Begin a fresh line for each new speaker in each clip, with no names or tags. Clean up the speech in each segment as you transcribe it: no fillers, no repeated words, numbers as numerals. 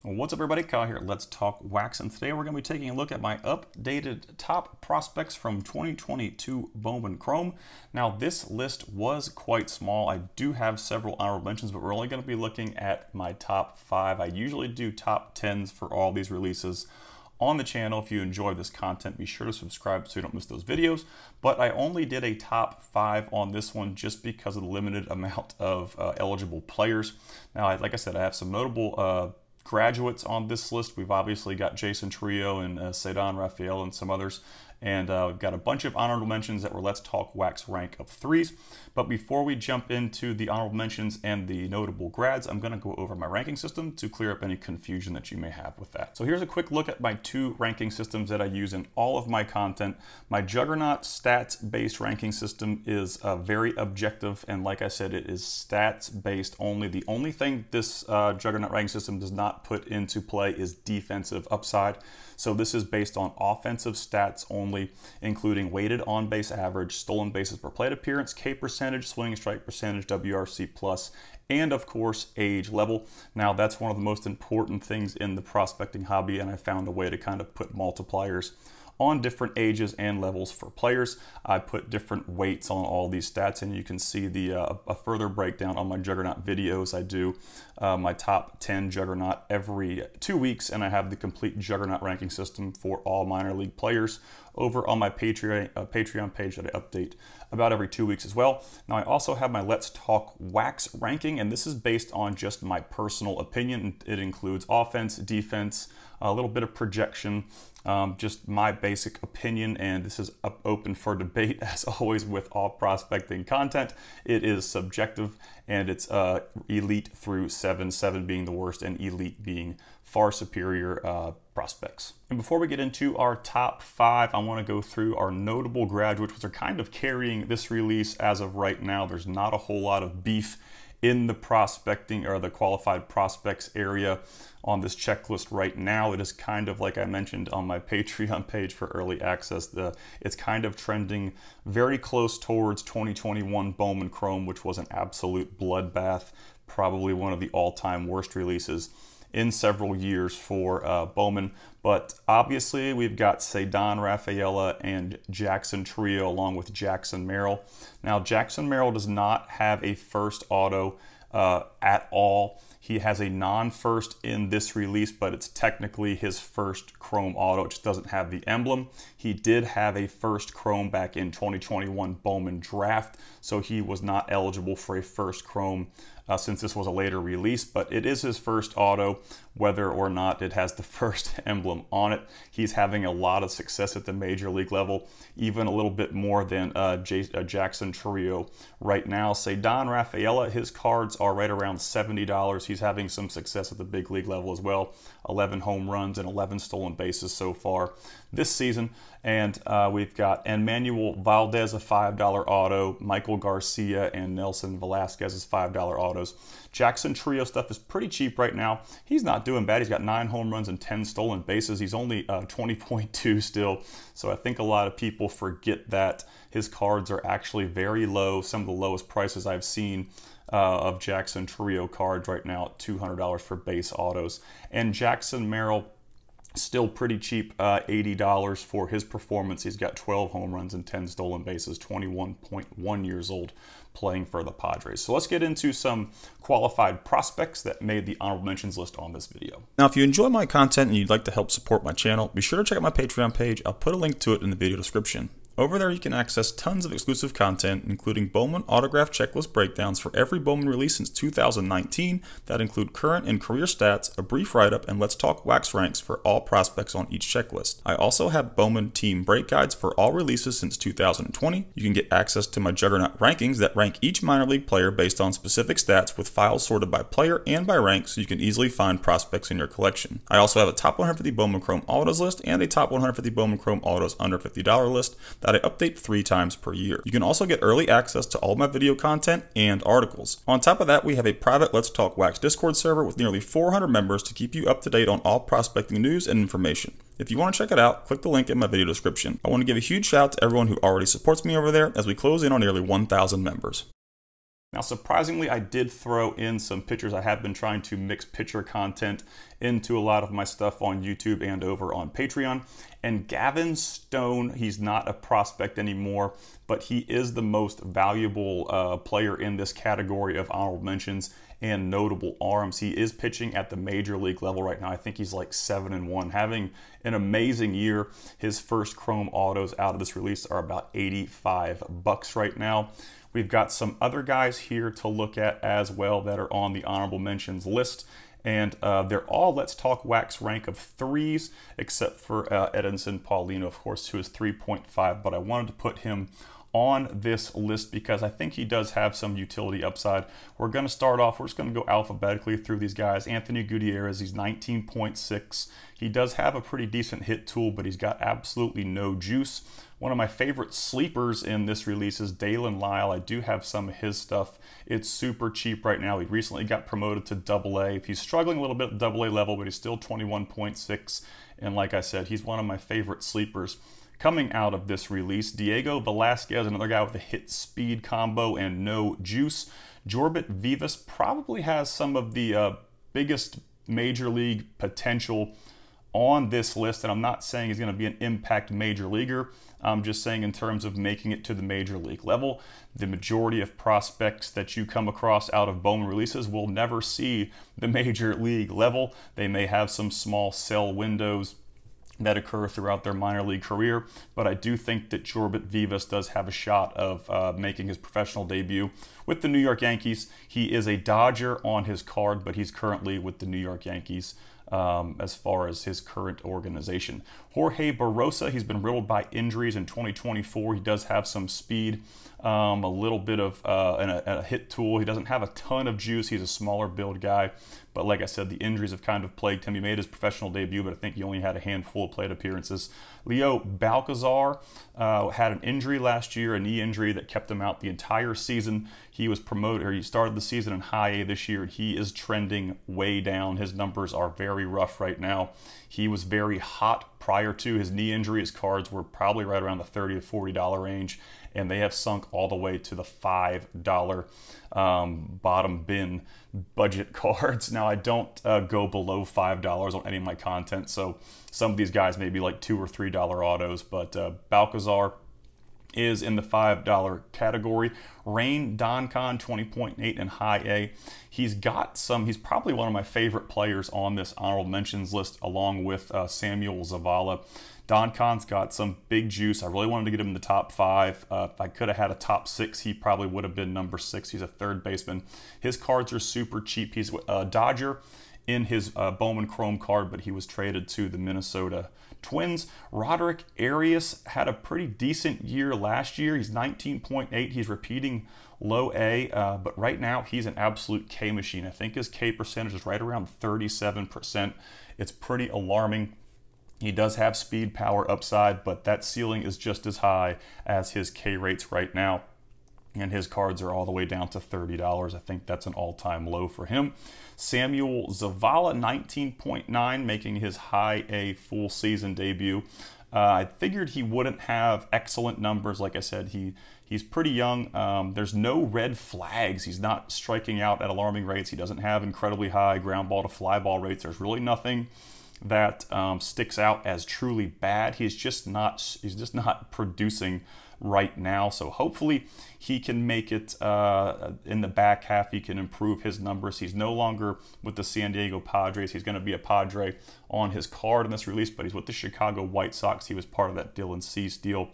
What's up everybody, Kyle here at Let's Talk Wax, and today we're going to be taking a look at my updated top prospects from 2022 Bowman Chrome. Now this list was quite small. I do have several honorable mentions, but we're only going to be looking at my top 5. I usually do top 10s for all these releases on the channel. If you enjoy this content, be sure to subscribe so you don't miss those videos. But I only did a top 5 on this one just because of the limited amount of eligible players. Now, like I said, I have some notable graduates on this list. We've obviously got Jackson Chourio and Cedanne Rafaela and some others, and we've got a bunch of honorable mentions that were Let's Talk Wax rank of 3s. But before we jump into the honorable mentions and the notable grads, I'm going to go over my ranking system to clear up any confusion that you may have with that. So here's a quick look at my 2 ranking systems that I use in all of my content. My Juggernaut stats-based ranking system is very objective, and like I said, it is stats-based only. The only thing this Juggernaut ranking system does not put into play is defensive upside. So this is based on offensive stats only, including weighted on-base average, stolen bases per plate appearance, K percentage, swing strike percentage, WRC plus, and of course age level. Now that's one of the most important things in the prospecting hobby, and I found a way to kind of put multipliers on different ages and levels for players. I put different weights on all these stats, and you can see the a further breakdown on my Juggernaut videos. I do my top 10 Juggernaut every 2 weeks, and I have the complete Juggernaut ranking system for all minor league players over on my Patreon page that I update about every 2 weeks as well. Now I also have my Let's Talk Wax ranking, and this is based on just my personal opinion. It includes offense, defense, a little bit of projection, just my basic opinion, and this is open for debate as always with all prospecting content. It is subjective, and it's elite through 7, 7 being the worst and elite being far superior prospects. And before we get into our top 5, I want to go through our notable graduates, which are kind of carrying this release as of right now. There's not a whole lot of beef in the prospecting or the qualified prospects area on this checklist right now. It is kind of, like I mentioned on my Patreon page for early access, it's kind of trending very close towards 2021 Bowman Chrome, which was an absolute bloodbath, probably one of the all-time worst releases in several years for Bowman. But obviously we've got Cedanne Rafaela and Jackson Chourio along with Jackson Merrill. Now Jackson Merrill does not have a first auto at all. He has a non-first in this release, but it's technically his first Chrome auto. It just doesn't have the emblem. He did have a first Chrome back in 2021 Bowman draft, so he was not eligible for a first Chrome since this was a later release, but it is his first auto, whether or not it has the first emblem on it. He's having a lot of success at the major league level, even a little bit more than Jackson Chourio right now. Cedanne Rafaela, his cards are right around $70. He's having some success at the big league level as well. 11 home runs and 11 stolen bases so far this season. And we've got Emmanuel Valdez, a $5 auto, Michael Garcia and Nelson Velasquez's $5 autos. Jackson Chourio stuff is pretty cheap right now. He's not doing bad. He's got 9 home runs and 10 stolen bases. He's only 20.2 still. So I think a lot of people forget that his cards are actually very low. Some of the lowest prices I've seen of Jackson Chourio cards right now at $200 for base autos. And Jackson Merrill, still pretty cheap, $80 for his performance. He's got 12 home runs and 10 stolen bases, 21.1 years old, playing for the Padres. So let's get into some qualified prospects that made the honorable mentions list on this video. Now, if you enjoy my content and you'd like to help support my channel, be sure to check out my Patreon page. I'll put a link to it in the video description. Over there, you can access tons of exclusive content, including Bowman autograph checklist breakdowns for every Bowman release since 2019 that include current and career stats, a brief write-up, and Let's Talk Wax ranks for all prospects on each checklist. I also have Bowman team break guides for all releases since 2020. You can get access to my Juggernaut rankings that rank each minor league player based on specific stats with files sorted by player and by rank, so you can easily find prospects in your collection. I also have a top 150 Bowman Chrome autos list and a top 150 Bowman Chrome autos under $50 list that I update 3 times per year. You can also get early access to all my video content and articles. On top of that, we have a private Let's Talk Wax Discord server with nearly 400 members to keep you up to date on all prospecting news and information. If you want to check it out, click the link in my video description. I want to give a huge shout out to everyone who already supports me over there as we close in on nearly 1,000 members. Now, surprisingly, I did throw in some pitchers. I have been trying to mix pitcher content into a lot of my stuff on YouTube and over on Patreon. And Gavin Stone, he's not a prospect anymore, but he is the most valuable player in this category of honorable mentions and notable arms. He is pitching at the major league level right now. I think he's like 7-1, having an amazing year. His first Chrome autos out of this release are about $85 right now. We've got some other guys here to look at as well that are on the honorable mentions list. And they're all Let's Talk Wax rank of 3s, except for Edinson Paulino, of course, who is 3.5. But I wanted to put him on this list because I think he does have some utility upside. We're going to start off, we're just going to go alphabetically through these guys. Anthony Gutierrez, he's 19.6. He does have a pretty decent hit tool, but he's got absolutely no juice. One of my favorite sleepers in this release is Dalen Lyle. I do have some of his stuff. It's super cheap right now. He recently got promoted to AA. He's struggling a little bit at AA level, but he's still 21.6. And like I said, he's one of my favorite sleepers coming out of this release. Diego Velasquez, another guy with a hit speed combo and no juice. Jorbit Vivas probably has some of the biggest major league potential on this list, and I'm not saying he's going to be an impact major leaguer. I'm just saying in terms of making it to the major league level. The majority of prospects that you come across out of Bowman releases will never see the major league level. They may have some small sell windows that occur throughout their minor league career, but I do think that Jorbit Vivas does have a shot of making his professional debut with the New York Yankees. He is a Dodger on his card, but he's currently with the New York Yankees as far as his current organization. Jorge Barosa, he's been riddled by injuries in 2024. He does have some speed, a little bit of a hit tool. He doesn't have a ton of juice. He's a smaller build guy, but like I said, the injuries have kind of plagued him. He made his professional debut, but I think he only had a handful of plate appearances. Leo Balcazar had an injury last year, a knee injury that kept him out the entire season. He was promoted, or he started the season in high A this year, and he is trending way down. His numbers are very rough right now. He was very hot prior to his knee injury. His cards were probably right around the $30 to $40 range, and they have sunk all the way to the $5 bottom bin budget cards. Now, I don't go below $5 on any of my content, so some of these guys may be like $2 or $3 autos, but Balcazar is in the $5 category. Rain Doncon, 20.8 in high A. He's probably one of my favorite players on this honorable mentions list, along with Samuel Zavala. Doncon's got some big juice. I really wanted to get him in the top 5. If I could have had a top 6, he probably would have been number 6. He's a third baseman. His cards are super cheap. He's a Dodger in his Bowman Chrome card, but he was traded to the Minnesota Twins. Roderick Arias had a pretty decent year last year. He's 19.8. He's repeating low A, but right now he's an absolute K machine. I think his K percentage is right around 37%. It's pretty alarming. He does have speed, power, upside, but that ceiling is just as high as his K rates right now. And his cards are all the way down to $30. I think that's an all-time low for him. Samuel Zavala, 19.9, making his high A full season debut. I figured he wouldn't have excellent numbers. Like I said, he's pretty young. There's no red flags. He's not striking out at alarming rates. He doesn't have incredibly high ground ball to fly ball rates. There's really nothing that sticks out as truly bad. He's just not producing right now, so hopefully he can make it in the back half. He can improve his numbers. He's no longer with the San Diego Padres. He's going to be a Padre on his card in this release, but he's with the Chicago White Sox. He was part of that Dylan Cease deal.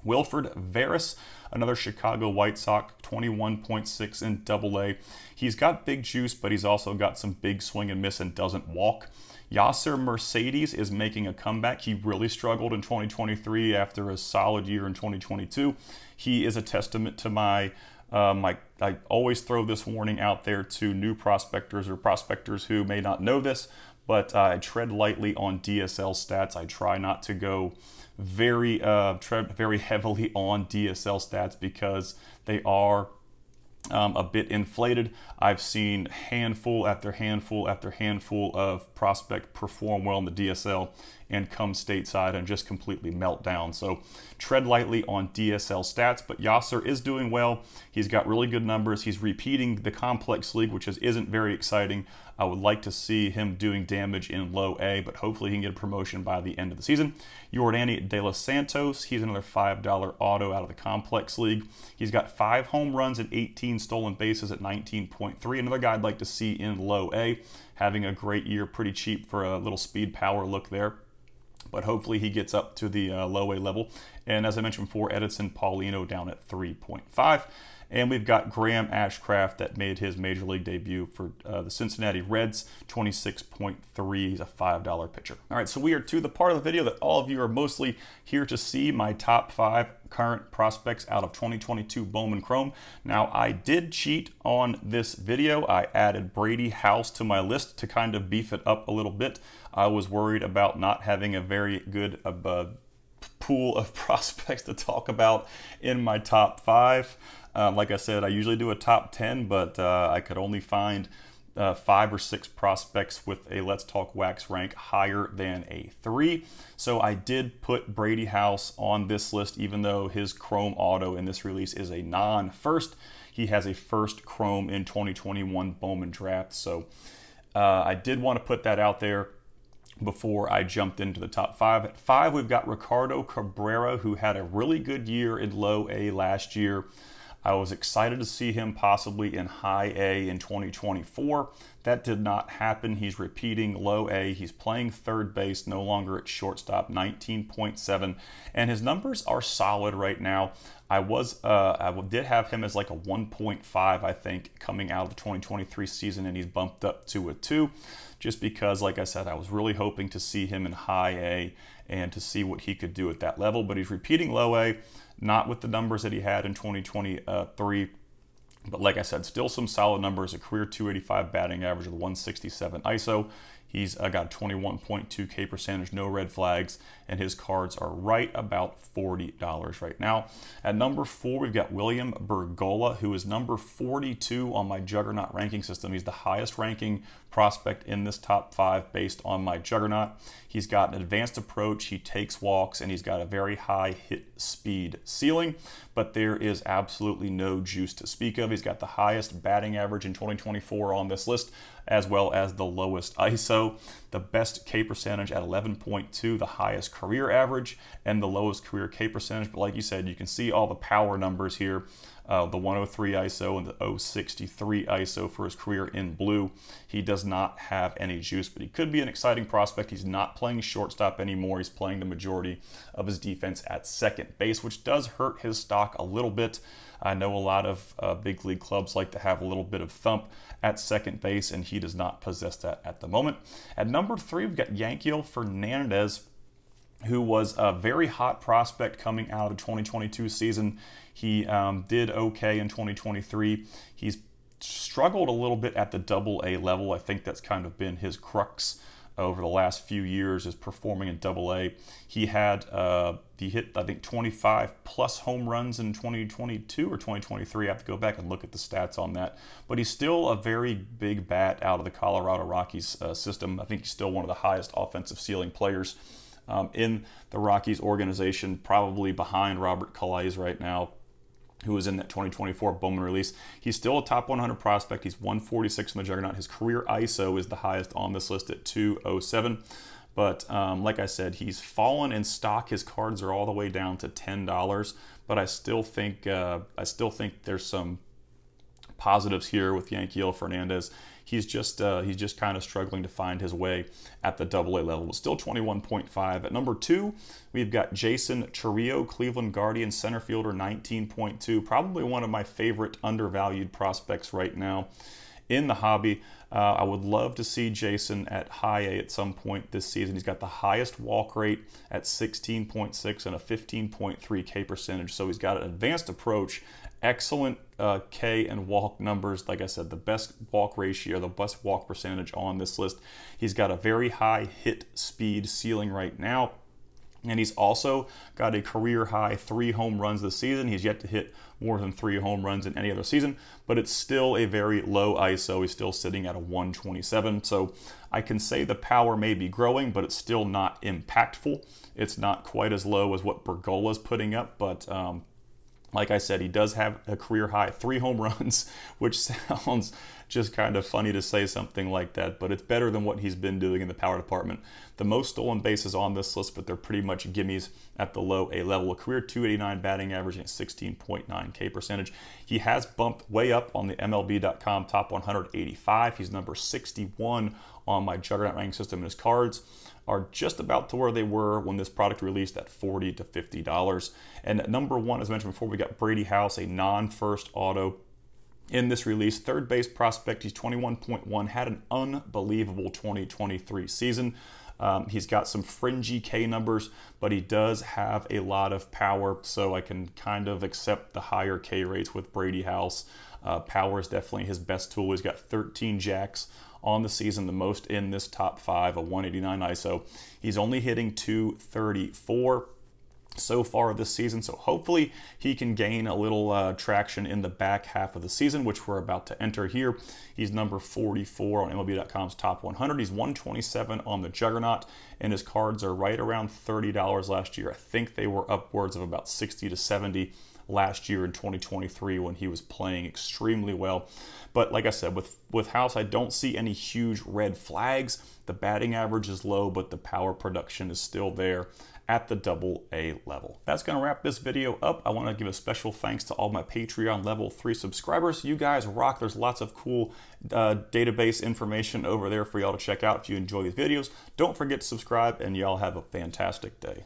Wilfred Veras, another Chicago White Sox, 21.6 in AA. He's got big juice, but he's also got some big swing and miss and doesn't walk. Yasser Mercedes is making a comeback. He really struggled in 2023 after a solid year in 2022. He is a testament to I always throw this warning out there to new prospectors or prospectors who may not know this, but I tread lightly on DSL stats. I try not to go tread very heavily on DSL stats because they are a bit inflated. I've seen handful after handful after handful of prospect perform well in the DSL and come stateside and just completely melt down. So tread lightly on DSL stats, but Yasser is doing well. He's got really good numbers. He's repeating the complex league, which isn't very exciting. I would like to see him doing damage in low A, but hopefully he can get a promotion by the end of the season. Yordany De Los Santos, he's another $5 auto out of the complex league. He's got 5 home runs and 18 stolen bases at 19.3. Another guy I'd like to see in low A, having a great year, pretty cheap for a little speed power look there. But hopefully he gets up to the low A level. And as I mentioned before, Edison Paulino down at 3.5. And we've got Graham Ashcraft that made his major league debut for the Cincinnati Reds, 26.3. He's a $5 pitcher. All right, so we are to the part of the video that all of you are mostly here to see, my top 5 current prospects out of 2022 Bowman Chrome. Now, I did cheat on this video. I added Brady House to my list to kind of beef it up a little bit. I was worried about not having a very good pool of prospects to talk about in my top 5. Like I said, I usually do a top 10, but I could only find 5 or 6 prospects with a Let's Talk Wax rank higher than a 3. So I did put Brady House on this list, even though his Chrome auto in this release is a non-first. He has a first Chrome in 2021 Bowman draft. So I did want to put that out there before I jumped into the top 5. At 5, we've got Ricardo Cabrera, who had a really good year in low A last year. I was excited to see him possibly in high A in 2024. That did not happen. He's repeating low A. He's playing third base, no longer at shortstop, 19.7. And his numbers are solid right now. I did have him as like a 1.5, I think, coming out of the 2023 season, and he's bumped up to a 2. Just because, like I said, I was really hoping to see him in high A and to see what he could do at that level. But he's repeating low A, not with the numbers that he had in 2023. But like I said, still some solid numbers, a career 285 batting average with 167 ISO. He's got a 21.2 K percentage, no red flags, and his cards are right about $40 right now. At number 4, we've got William Bergolla, who is number 42 on my Juggernaut ranking system. He's the highest ranking prospect in this top 5 based on my Juggernaut. He's got an advanced approach, he takes walks, and he's got a very high hit speed ceiling, but there is absolutely no juice to speak of. He's got the highest batting average in 2024 on this list, as well as the lowest ISO, the best K percentage at 11.2, the highest career average, and the lowest career K percentage. But like you said, you can see all the power numbers here. The 103 ISO and the 063 ISO for his career in blue. He does not have any juice, but he could be an exciting prospect. He's not playing shortstop anymore. He's playing the majority of his defense at second base, which does hurt his stock a little bit. I know a lot of big league clubs like to have a little bit of thump at second base, and he does not possess that at the moment. At number 3, we've got Yankiel Fernandez, who was a very hot prospect coming out of the 2022 season. He did okay in 2023. He's struggled a little bit at the AA level. I think that's kind of been his crux over the last few years, is performing in AA. He hit, I think, 25 plus home runs in 2022 or 2023. I have to go back and look at the stats on that. But he's still a very big bat out of the Colorado Rockies system. I think he's still one of the highest offensive ceiling players in the Rockies organization, probably behind Robert Calais right now, who is in that 2024 Bowman release. He's still a top 100 prospect. He's 146 in the Juggernaut. His career ISO is the highest on this list at 207. But like I said, he's fallen in stock. His cards are all the way down to $10. But I still think there's some positives here with Yankiel Fernandez. He's just kind of struggling to find his way at the AA level. But still 21.5. At number 2, we've got Jackson Chourio, Cleveland Guardians center fielder, 19.2. Probably one of my favorite undervalued prospects right now in the hobby. I would love to see Jason at high A at some point this season. He's got the highest walk rate at 16.6 and a 15.3 K percentage. So he's got an advanced approach, excellent K and walk numbers. Like I said, the best walk ratio, the best walk percentage on this list. He's got a very high hit speed ceiling right now. And he's also got a career high 3 home runs this season. He's yet to hit more than 3 home runs in any other season, but it's still a very low ISO. He's still sitting at a 127. So I can say the power may be growing, but it's still not impactful. It's not quite as low as what Bergola's putting up, but like I said, he does have a career high 3 home runs, which sounds just kind of funny to say something like that, but it's better than what he's been doing in the power department. The most stolen bases on this list, but they're pretty much gimmies at the low A level. A career 289 batting average and 16.9 K percentage. He has bumped way up on the MLB.com top 185. He's number 61 on my Juggernaut ranking system, and his cards are just about to where they were when this product released at $40 to $50. And at number 1, as mentioned before, we got Brady House, a non-first auto in this release. Third base prospect, he's 21.1, had an unbelievable 2023 season. He's got some fringy K numbers, but he does have a lot of power, so I can kind of accept the higher K rates with Brady House. Power is definitely his best tool. He's got 13 jacks on the season, the most in this top 5, a 189 ISO. He's only hitting 234 so far this season, so hopefully he can gain a little traction in the back half of the season, which we're about to enter here. He's number 44 on MLB.com's top 100. He's 127 on the Juggernaut, and his cards are right around $30 last year. I think they were upwards of about 60 to 70 last year in 2023 when he was playing extremely well. But like I said, with House, I don't see any huge red flags. The batting average is low, but the power production is still there at the AA level. That's going to wrap this video up. I want to give a special thanks to all my Patreon level 3 subscribers. You guys rock. There's lots of cool database information over there for y'all to check out if you enjoy these videos. Don't forget to subscribe, and y'all have a fantastic day.